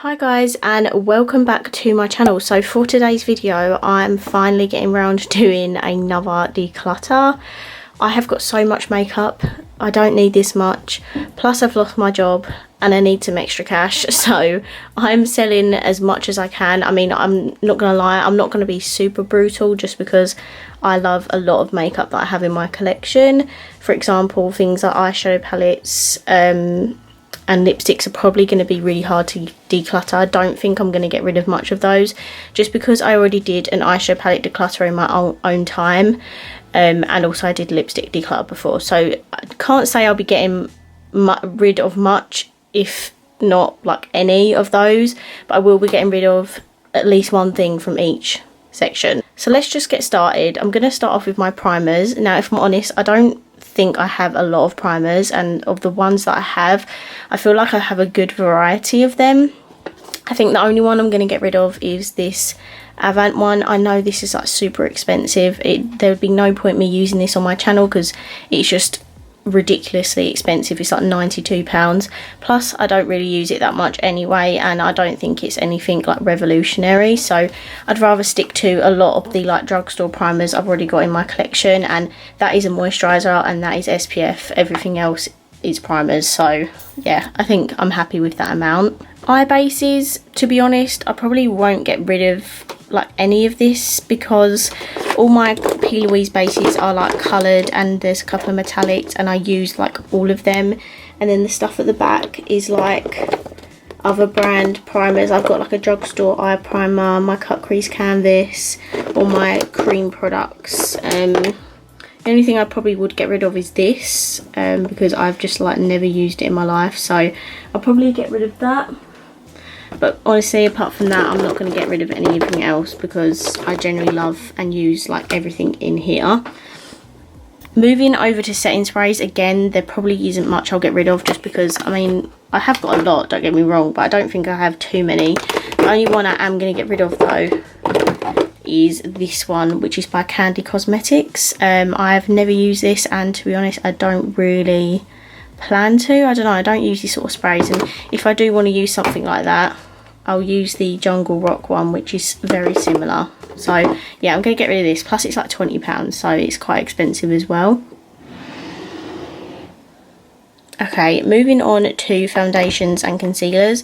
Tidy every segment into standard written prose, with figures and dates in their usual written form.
Hi guys, and welcome back to my channel. So for today's video I'm finally getting around to doing another declutter. I have got so much makeup, I don't need this much, plus I've lost my job and I need some extra cash, so I'm selling as much as I can. I mean, I'm not gonna lie, I'm not gonna be super brutal just because I love a lot of makeup that I have in my collection. For example, things like eyeshadow palettes and lipsticks are probably going to be really hard to declutter. I don't think I'm going to get rid of much of those just because I already did an eyeshadow palette declutter in my own time, and also I did lipstick declutter before, so I can't say I'll be getting rid of much, if not like any of those, but I will be getting rid of at least one thing from each section. So let's just get started. I'm going to start off with my primers. Now if I'm honest, I don't think I have a lot of primers, and of the ones that I have, I feel like I have a good variety of them. I think the only one I'm going to get rid of is this Avant one. I know this is like super expensive. There would be no point me using this on my channel because it's just ridiculously expensive. It's like £92, plus I don't really use it that much anyway, and I don't think it's anything like revolutionary, so I'd rather stick to a lot of the like drugstore primers I've already got in my collection, and that is a moisturizer and that is SPF. Everything else is primers, so yeah, I think I'm happy with that amount. Eye bases, to be honest, I probably won't get rid of like any of this because all my P. Louise bases are like coloured, and there's a couple of metallics and I use like all of them, and then the stuff at the back is like other brand primers. I've got like a drugstore eye primer, my cut crease canvas, all my cream products. The only thing I probably would get rid of is this, because I've just like never used it in my life, so I'll probably get rid of that. But honestly, apart from that, I'm not going to get rid of anything else because I generally love and use like everything in here. Moving over to setting sprays, again, there probably isn't much I'll get rid of just because, I mean, I have got a lot, don't get me wrong, but I don't think I have too many. The only one I am going to get rid of though is this one, which is by Candy Cosmetics. I've never used this, and to be honest, I don't really plan to. I don't know, I don't use these sort of sprays, and if I do want to use something like that, I'll use the Jungle Rock one, which is very similar. So yeah, I'm going to get rid of this, plus it's like £20, so it's quite expensive as well. Okay, moving on to foundations and concealers.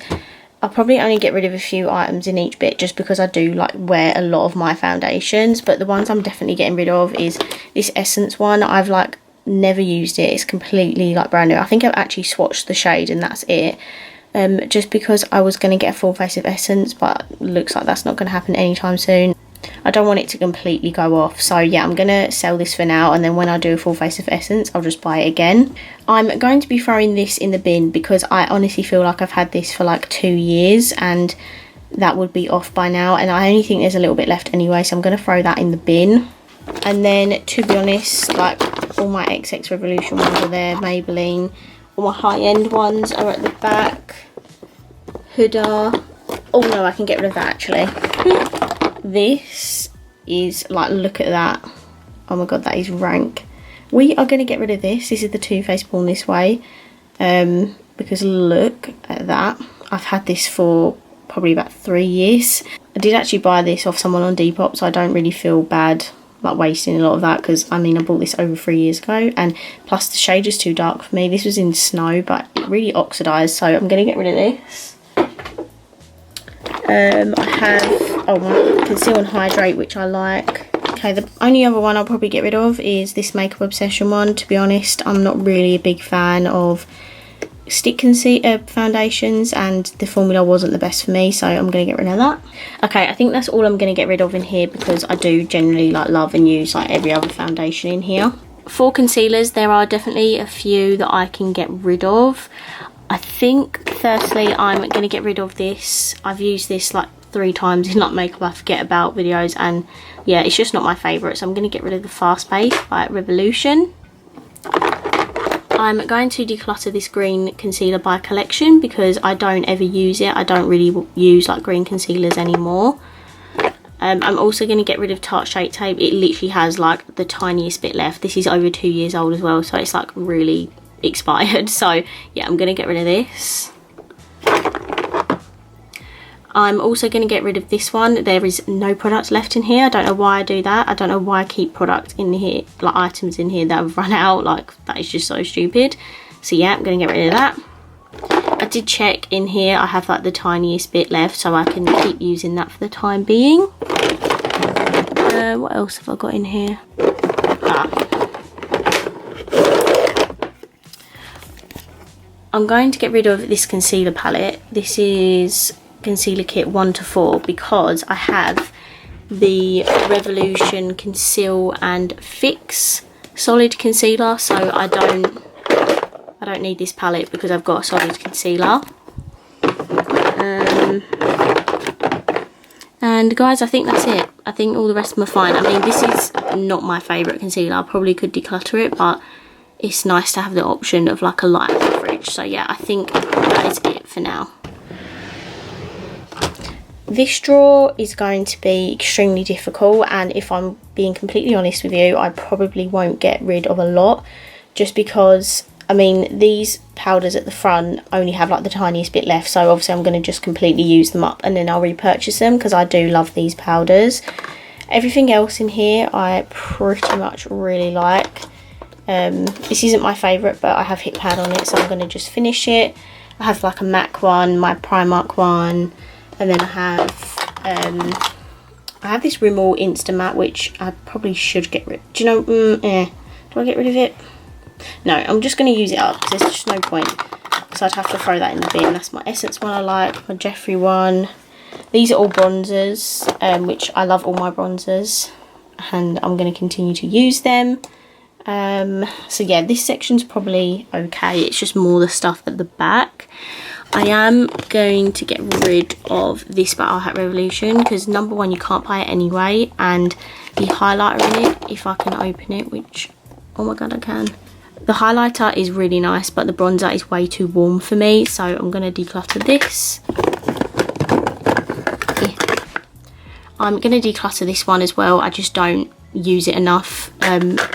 I'll probably only get rid of a few items in each bit just because I do like wear a lot of my foundations, but the ones I'm definitely getting rid of is this Essence one. I've like never used it. It's completely like brand new. I think I've actually swatched the shade and that's it, just because I was going to get a full face of Essence, but looks like that's not going to happen anytime soon. I don't want it to completely go off, so yeah, I'm going to sell this for now, and then when I do a full face of Essence I'll just buy it again. I'm going to be throwing this in the bin because I honestly feel like I've had this for like 2 years and that would be off by now, and I only think there's a little bit left anyway, so I'm going to throw that in the bin. And then, to be honest, like all my XX Revolution ones are there, Maybelline. All my high-end ones are at the back. Huda. Oh no, I can get rid of that actually. This is like, look at that. Oh my god, that is rank. We are going to get rid of this. This is the Too Faced Born This Way. Because look at that. I've had this for probably about 3 years. I did actually buy this off someone on Depop, so I don't really feel bad like wasting a lot of that, because I mean I bought this over 3 years ago, and plus the shade is too dark for me. This was in Snow, but it really oxidized, so I'm going to get rid of this. I have my Conceal and Hydrate, which I like. Okay, the only other one I'll probably get rid of is this Makeup Obsession one. To be honest, I'm not really a big fan of stick foundations, and the formula wasn't the best for me, so I'm going to get rid of that. Okay, I think that's all I'm going to get rid of in here because I do generally like love and use like every other foundation in here. For concealers, there are definitely a few that I can get rid of. I think firstly I'm going to get rid of this. I've used this like 3 times in like makeup I forget about videos, and yeah, it's just not my favourite, so I'm going to get rid of the Fast Base by Revolution. I'm going to declutter this green concealer by Collection because I don't ever use it. I don't really use like green concealers anymore. I'm also going to get rid of Tarte Shape Tape. It literally has like the tiniest bit left. This is over 2 years old as well, so it's like really expired. So yeah, I'm going to get rid of this. I'm also going to get rid of this one. There is no product left in here. I don't know why I do that. I don't know why I keep product in here, like items in here that have run out. Like, that is just so stupid. So yeah, I'm going to get rid of that. I did check in here. I have like the tiniest bit left, so I can keep using that for the time being. What else have I got in here? I'm going to get rid of this concealer palette. This is concealer kit 1 to 4 because I have the Revolution Conceal and Fix solid concealer, so I don't need this palette because I've got a solid concealer. And guys, I think that's it. I think all the rest of them are fine. I mean, this is not my favourite concealer. I probably could declutter it, but it's nice to have the option of like a light coverage. So yeah, I think that is it for now. This drawer is going to be extremely difficult, and if I'm being completely honest with you, I probably won't get rid of a lot, just because, I mean, these powders at the front only have like the tiniest bit left, so obviously I'm going to just completely use them up and then I'll repurchase them because I do love these powders. Everything else in here I pretty much really like. This isn't my favourite, but I have hit pad on it, so I'm going to just finish it. I have like a MAC one, my Primark one, and then I have this Rimmel Insta Matte, which I probably should get rid of. Do you know, do I get rid of it? No, I'm just going to use it up because there's just no point. So I'd have to throw that in the bin. That's my Essence one I like, my Jeffree one. These are all bronzers, which I love all my bronzers. And I'm going to continue to use them. So yeah, this section's probably okay. It's just more the stuff at the back. I am going to get rid of this Battle Hat Revolution because number one, you can't buy it anyway. And the highlighter in it, if I can open it, which, oh my god, I can. The highlighter is really nice, but the bronzer is way too warm for me, so I'm going to declutter this. Yeah. I'm going to declutter this one as well. I just don't use it enough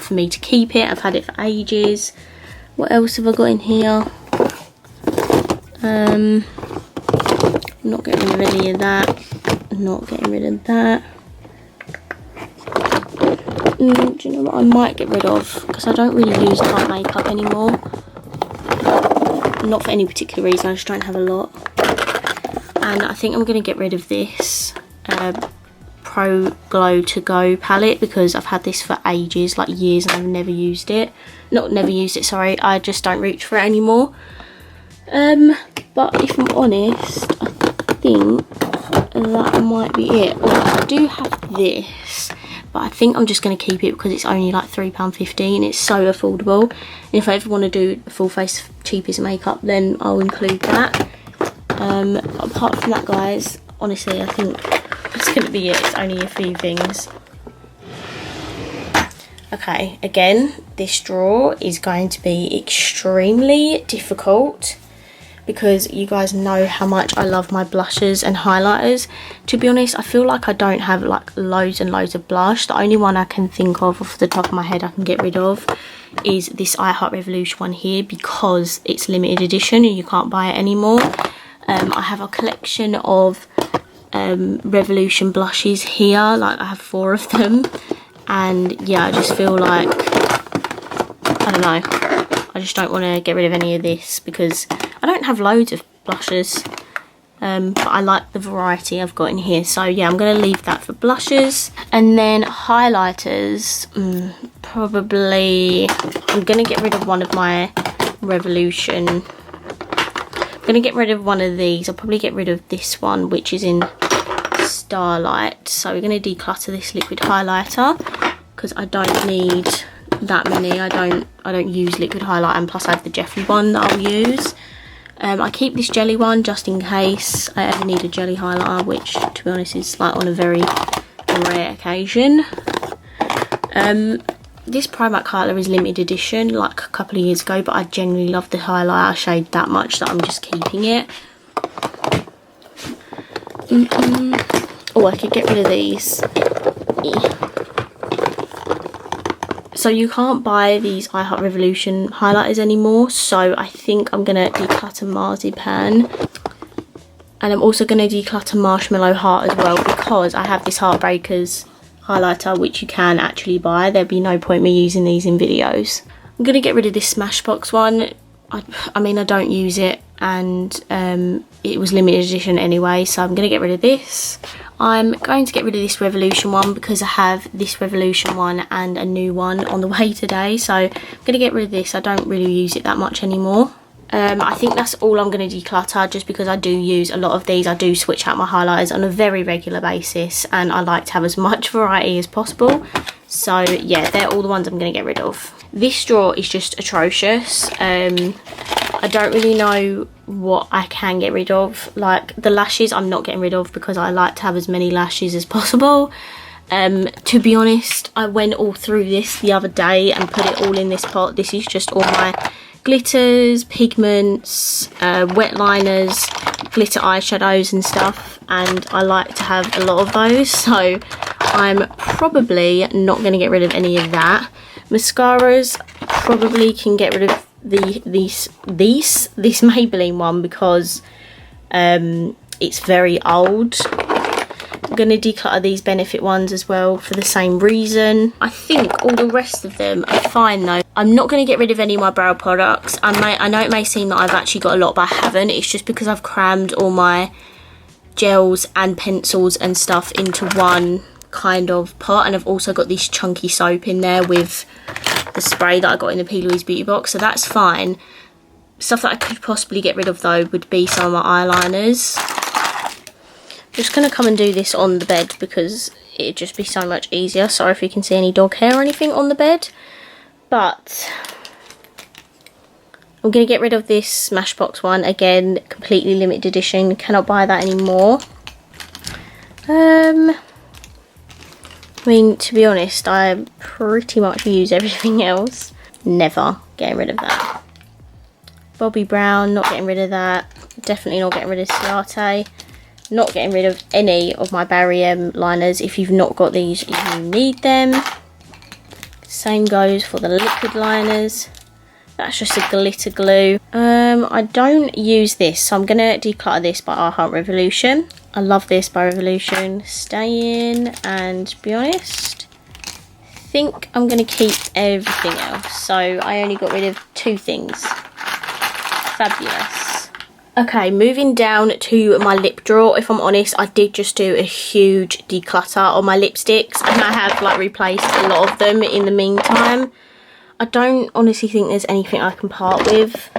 for me to keep it. I've had it for ages. What else have I got in here? Not getting rid of any of that. Not getting rid of that. Do you know what I might get rid of? Because I don't really use light makeup anymore. Not for any particular reason, I just don't have a lot. And I think I'm going to get rid of this Pro Glow To Go palette because I've had this for ages, like years, and I've never used it. Not never used it, sorry. I just don't reach for it anymore. But if I'm honest, I think that might be it. Well, I do have this, but I think I'm just going to keep it because it's only like £3.50. It's so affordable, and if I ever want to do a full face cheapest makeup, then I'll include that. Apart from that, guys, honestly, I think that's going to be it. It's only a few things. Okay, again, this drawer is going to be extremely difficult because you guys know how much I love my blushes and highlighters. To be honest, I feel like I don't have like loads and loads of blush. The only one I can think of off the top of my head I can get rid of is this I Heart Revolution one here because it's limited edition and you can't buy it anymore. I have a collection of Revolution blushes here, like I have 4 of them, and yeah, I just feel like, I don't know, I just don't want to get rid of any of this because I don't have loads of blushes, but I like the variety I've got in here. So yeah, I'm going to leave that for blushes. And then highlighters, probably, I'm going to get rid of one of my Revolution. I'm going to get rid of one of these. I'll probably get rid of this one, which is in Starlight. So we're going to declutter this liquid highlighter because I don't need that many. I don't use liquid highlighter, and plus I have the Jeffree one that I'll use. I keep this jelly one just in case I ever need a jelly highlighter, which to be honest is like on a very rare occasion. This Primark highlighter is limited edition, like a couple of years ago, but I genuinely love the highlighter shade that much that I'm just keeping it. Oh, I could get rid of these. So you can't buy these I Heart Revolution highlighters anymore, so I think I'm going to declutter Marzipan. And I'm also going to declutter Marshmallow Heart as well, because I have this Heartbreakers highlighter which you can actually buy. There'd be no point me using these in videos. I'm going to get rid of this Smashbox one. I mean, I don't use it, and it was limited edition anyway, so I'm going to get rid of this. I'm going to get rid of this Revolution one because I have this Revolution one and a new one on the way today, so I'm going to get rid of this. I don't really use it that much anymore. I think that's all I'm going to declutter, just because I do use a lot of these. I do switch out my highlighters on a very regular basis, and I like to have as much variety as possible. So yeah, they're all the ones I'm going to get rid of. This drawer is just atrocious. I don't really know what I can get rid of. Like the lashes I'm not getting rid of, because I like to have as many lashes as possible. To be honest, I went all through this the other day and put it all in this pot. This is just all my glitters, pigments, wet liners, glitter eyeshadows and stuff, and I like to have a lot of those, so I'm probably not going to get rid of any of that. Mascaras, probably can get rid of this Maybelline one, because it's very old. I'm going to declutter these Benefit ones as well for the same reason. I think all the rest of them are fine though. I'm not going to get rid of any of my brow products. I know it may seem that I've actually got a lot, but I haven't. It's just because I've crammed all my gels and pencils and stuff into one kind of pot, and I've also got this chunky soap in there with the spray that I got in the P. Louise beauty box, so that's fine. Stuff that I could possibly get rid of though would be some of my eyeliners. I'm just going to come and do this on the bed because it'd just be so much easier. Sorry if you can see any dog hair or anything on the bed. But I'm going to get rid of this Smashbox one. Again, completely limited edition. Cannot buy that anymore. I mean, to be honest, I pretty much use everything else. Never getting rid of that. Bobbi Brown, not getting rid of that. Definitely not getting rid of Ciate. Not getting rid of any of my Barry M liners. If you've not got these, you need them. Same goes for the liquid liners. That's just a glitter glue. I don't use this, so I'm going to declutter this by I Heart Revolution. I love this by Revolution. Stay in, and to be honest, I think I'm going to keep everything else. So I only got rid of 2 things. Fabulous. Okay, moving down to my lip drawer. If I'm honest, I did just do a huge declutter on my lipsticks, and I have like replaced a lot of them in the meantime. I don't honestly think there's anything I can part with,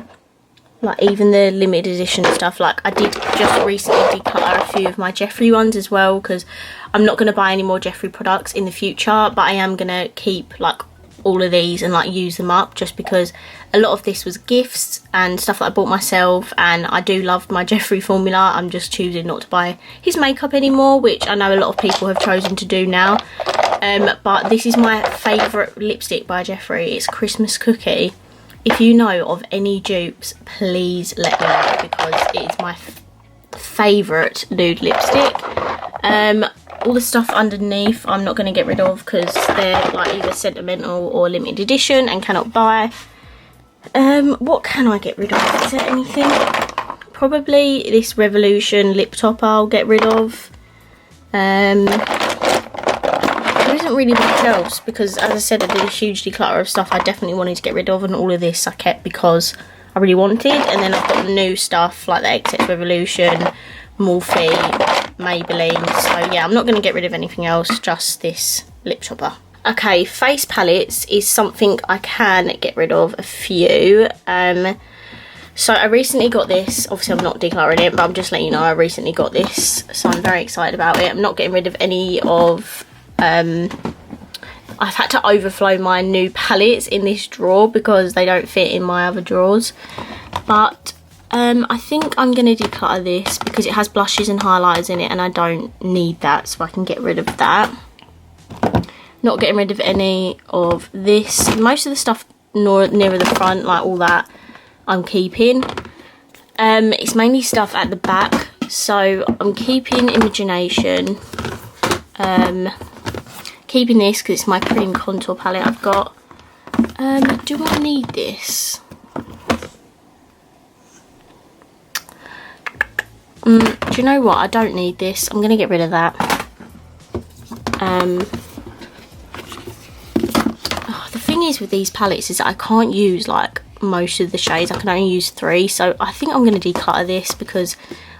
like even the limited edition stuff. Like I did just recently declutter a few of my Jeffree ones as well, because I'm not going to buy any more Jeffree products in the future, but I am going to keep like all of these and like use them up, just because a lot of this was gifts and stuff that I bought myself, and I do love my Jeffree formula. I'm just choosing not to buy his makeup anymore, which I know a lot of people have chosen to do now. But this is my favourite lipstick by Jeffree. It's Christmas Cookie. If you know of any dupes, please let me know, because it is my favourite nude lipstick. All the stuff underneath I'm not going to get rid of, because they're like either sentimental or limited edition and cannot buy. What can I get rid of? Is there anything? Probably this Revolution lip topper I'll get rid of. There isn't really much else, because as I said, I did a huge declutter of stuff I definitely wanted to get rid of, and all of this I kept because I really wanted. And then I've got the new stuff like the XX Revolution, Morphe, Maybelline. So yeah, I'm not going to get rid of anything else, just this lip topper. Okay, face palettes is something I can get rid of a few. So I recently got this. Obviously I'm not decluttering it, but I'm just letting you know I recently got this, so I'm very excited about it. I'm not getting rid of any of I've had to overflow my new palettes in this drawer because they don't fit in my other drawers. But I think I'm going to declutter this because it has blushes and highlighters in it, and I don't need that, so I can get rid of that. Not getting rid of any of this. Most of the stuff nearer the front, like all that, I'm keeping. It's mainly stuff at the back, so I'm keeping Imagination. Keeping this because it's my cream contour palette I've got. Do I need this? Do you know what? I don't need this. I'm going to get rid of that. The thing is with these palettes is that I can't use like most of the shades. I can only use 3. So I think I'm going to declutter this because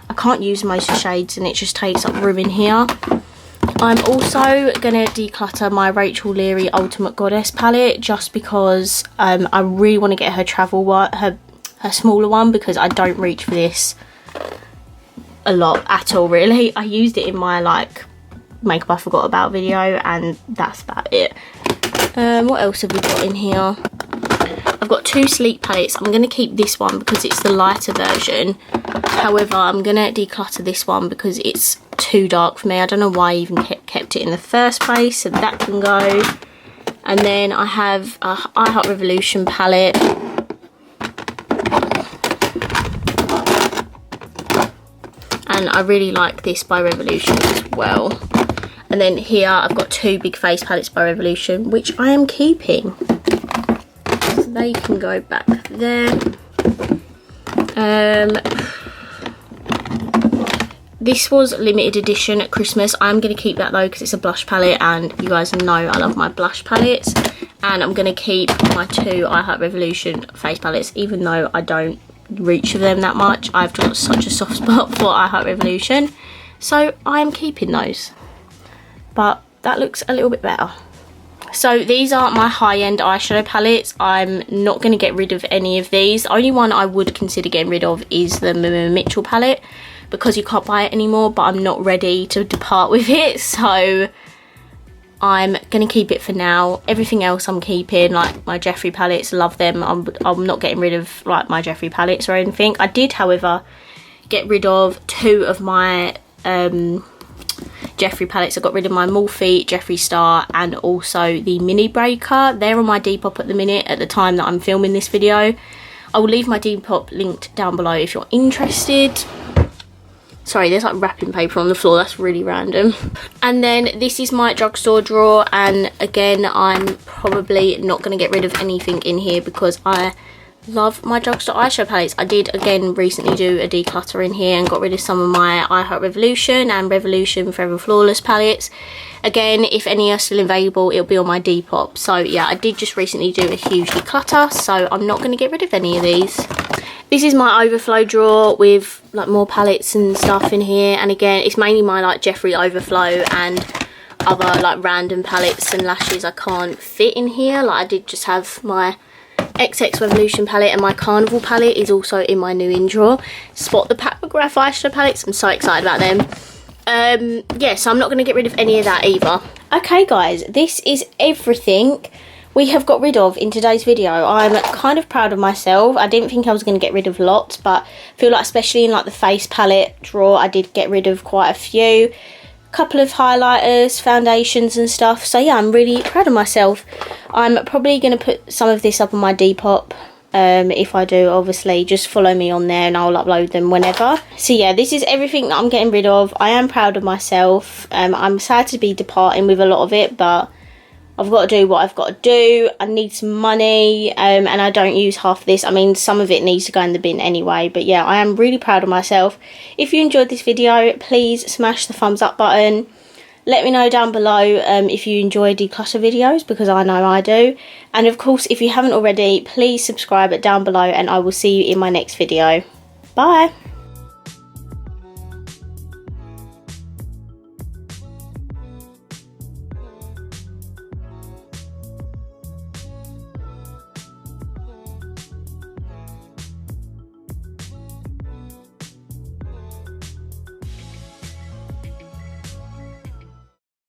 I can't use most of the shades and it just takes up room in here. I'm also going to declutter my Rachel Leary Ultimate Goddess palette just because I really want to get her travel one, her smaller one, because I don't reach for this a lot at all really. I used it in my like makeup I forgot about video and that's about it. What else have we got in here? I've got 2 sleek palettes. I'm going to keep this one because it's the lighter version. However, I'm going to declutter this one because it's too dark for me. I don't know why I even kept it in the first place, so that can go. And then I have a I Heart Revolution palette. And I really like this by Revolution as well. And then here I've got 2 big face palettes by Revolution, which I am keeping. So they can go back there. This was limited edition at Christmas. I'm going to keep that though because it's a blush palette and you guys know I love my blush palettes. And I'm going to keep my 2 I Heart Revolution face palettes, even though I don't reach for them that much. I've got such a soft spot for I Heart Revolution. So I am keeping those. But that looks a little bit better. So these are my high-end eyeshadow palettes. I'm not going to get rid of any of these. The only one I would consider getting rid of is the Mitchell palette because you can't buy it anymore, but I'm not ready to depart with it. So I'm going to keep it for now. Everything else I'm keeping, like my Jeffree palettes, love them. I'm not getting rid of like my Jeffree palettes or anything. I did, however, get rid of 2 of my Jeffree palettes. I got rid of my Morphe, Jeffree Star and also the Mini Breaker. They're on my Depop at the minute at the time that I'm filming this video. I will leave my Depop linked down below if you're interested. Sorry, there's like wrapping paper on the floor, that's really random. And then this is my drugstore drawer, and again I'm probably not going to get rid of anything in here because I love my drugstore eyeshadow palettes. I did again recently do a declutter in here and got rid of some of my I Heart Revolution and Revolution Forever Flawless palettes. Again, if any are still available, it'll be on my Depop. So yeah, I did just recently do a huge declutter, so I'm not going to get rid of any of these. This is my Overflow drawer with like more palettes and stuff in here, and again it's mainly my like Jeffree Overflow and other like random palettes and lashes I can't fit in here. Like I did just have my XX Revolution palette, and my Carnival palette is also in my new in drawer. Spot the Pat McGrath eyeshadow palettes, I'm so excited about them. Yeah, so I'm not going to get rid of any of that either. Okay guys, this is everything we have got rid of in today's video. I'm kind of proud of myself. I didn't think I was going to get rid of lots, but I feel like especially in like the face palette drawer I did get rid of quite a few. Couple of highlighters, foundations and stuff. So yeah, I'm really proud of myself. I'm probably going to put some of this up on my Depop. If I do, obviously just follow me on there and I'll upload them whenever. So yeah, this is everything that I'm getting rid of. I am proud of myself. I'm sad to be departing with a lot of it, but I've got to do what I've got to do. I need some money, and I don't use half of this. I mean, some of it needs to go in the bin anyway, but yeah, I am really proud of myself. If you enjoyed this video, please smash the thumbs up button. Let me know down below if you enjoy declutter videos, because I know I do. And of course, if you haven't already, please subscribe down below and I will see you in my next video. Bye!